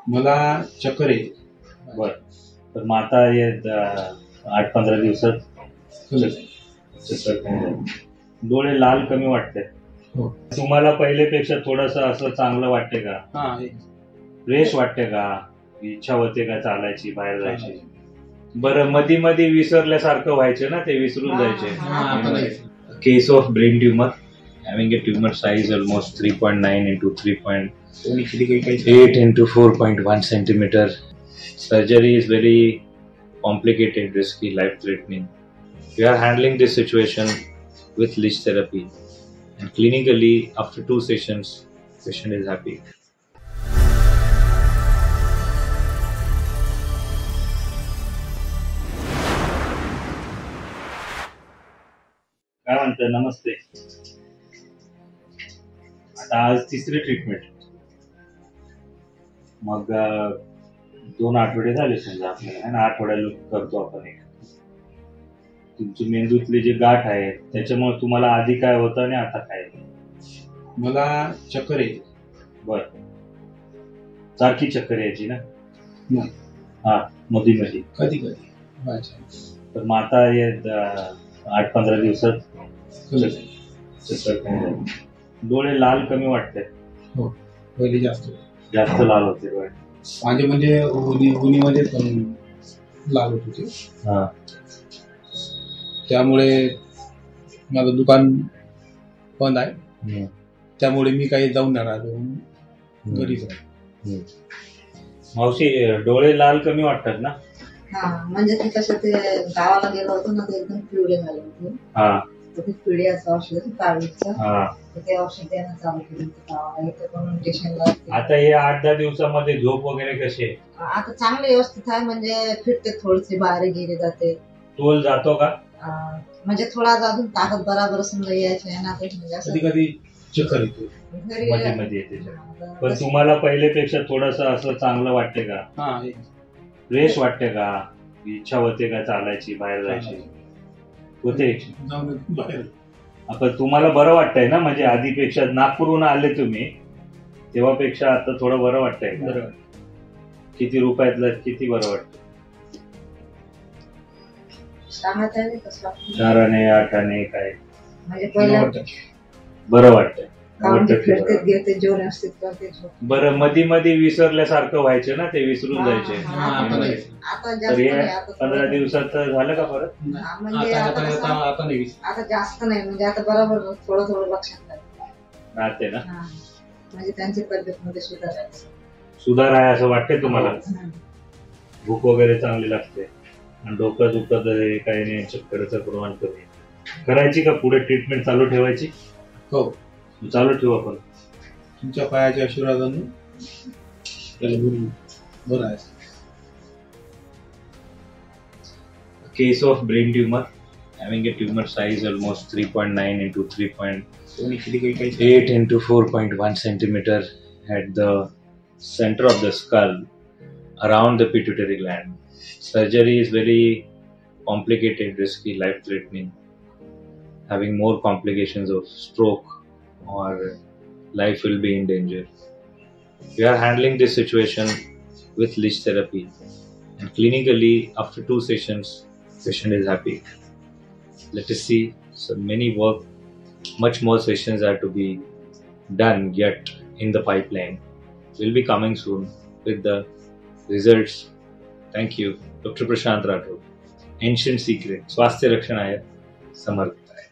मला चक्कर आहे. बर. तर मग आता हे 8-15 दिवसात चक्कर कमी झाली. डोळे लाल कमी वाटते. हो. तुम्हाला पहिलेपेक्षा थोडंसं असं चांगलं वाटते का? हा फ्रेश वाटते का? इच्छा होते का चालायची, बाहेर जायची? बरं, मध्ये मध्ये विसरल्यासारखं व्हायचे ना, ते विसरून जायचे. Case of brain tumour, having a tumor size almost 3.9 into 3.8 into 4.1 centimeter. Surgery is very complicated, risky, life-threatening. We are handling this situation with leech therapy, and clinically, after 2 sessions, patient is happy. काय म्हणताय? नमस्ते. आता आज तिसरी treatment. मग 2 आठवडे झाले समजा आपल्याला, आणि आठवड्याला करतो आपण एक. तुमची मेंदूतले जे गाठ आहे त्याच्यामुळे तुम्हाला आधी काय होतं आणि आता काय? मला चक्कर आहे. बर. सारखी चक्कर यायची ना? नाही. हा, मध्ये मध्ये कधी कधी. तर मग आता हे 8-15 दिवसात चक्कर कमी झाली. डोळे लाल कमी वाटते. हो, पहिले जास्त लाल होते डोळे. माझे म्हणजे उन्हीमध्ये पण लाल होत होते. हा. त्यामुळे माझं दुकान बंद आहे. त्यामुळे मी काही जाऊन नाही राहिलो, घरीच आहे. मावशी, डोळे लाल कमी वाटतात ना? हा, म्हणजे ते कसं, ते गावाला गेलो होतो ना, ते एकदम पिवळे झाले होते. हा. तर ते पिढ्याचं औषध होतं काळीचं. हा. तर ते औषध देणं चालू केलं होतं गावाला. इथे पण इंजेक्शनला. आता हे 8-10 दिवसामध्ये झोप वगैरे कशी आहे? आता चांगले व्यवस्थित आहे, म्हणजे फिरते, थोडीशी बाहेर गेली जाते. तोल जातो का? म्हणजे थोडा अजून ताकद बराबर समजा यायची आहे ना. कधी कधी चक्कर येते, मध्ये मध्ये येते. पण तुम्हाला पहिलेपेक्षा थोडंसं असं चांगलं वाटते का? हा, फ्रेश वाटते का? इच्छा होते का चालायची, बाहेर जायची? होते. बाहेर. आता तुम्हाला बरं वाटतंय ना? म्हणजे आधीपेक्षा, नागपूरहून आले तुम्ही तेव्हापेक्षा आता थोडं बरं वाटतंय का? किती रुपयातलं किती बरं वाटतं? 4 आणे 8 आणे काय? म्हणजे पहिला बरं वाटतंय. फिरते जेवण असते. बरं, मध्ये मध्ये विसरल्यासारखं व्हायचे ना, ते विसरून जायचे. आता 15 दिवसात झालं का परत? म्हणजे आता जास्त नाही, म्हणजे आता बरोबर थोडं थोडं लक्षात राहते ना. म्हणजे त्यांची तब्येतमध्ये सुधार आहे असं वाटतंय तुम्हाला? भूक वगैरे चांगली लागते, आणि डोकं दुखत काही नाही, चक्करचं प्रमाण कमी. करायची का पुढे ट्रीटमेंट चालू ठेवायची? हो, चालू ठेवू आपण. तुमच्या पायाच्या आशीर्वादाने बरं आहे. Case of brain tumour, having a tumor size almost 3.9 into 3.8 into 4.1 centimeter at the center of the skull, around the pituitary gland. Surgery is very complicated, risky, life-threatening, having more complications of stroke, or life will be in danger. We are handling this situation with leech therapy, and clinically, after 2 sessions, patient is happy. Let us see. So much more sessions are to be done yet in the pipeline. We'll be coming soon with the results. Thank you. Dr. Prashant Rathod. Ancient Secret. स्वास्थ्य रक्षण आहे, समर्पित आहे.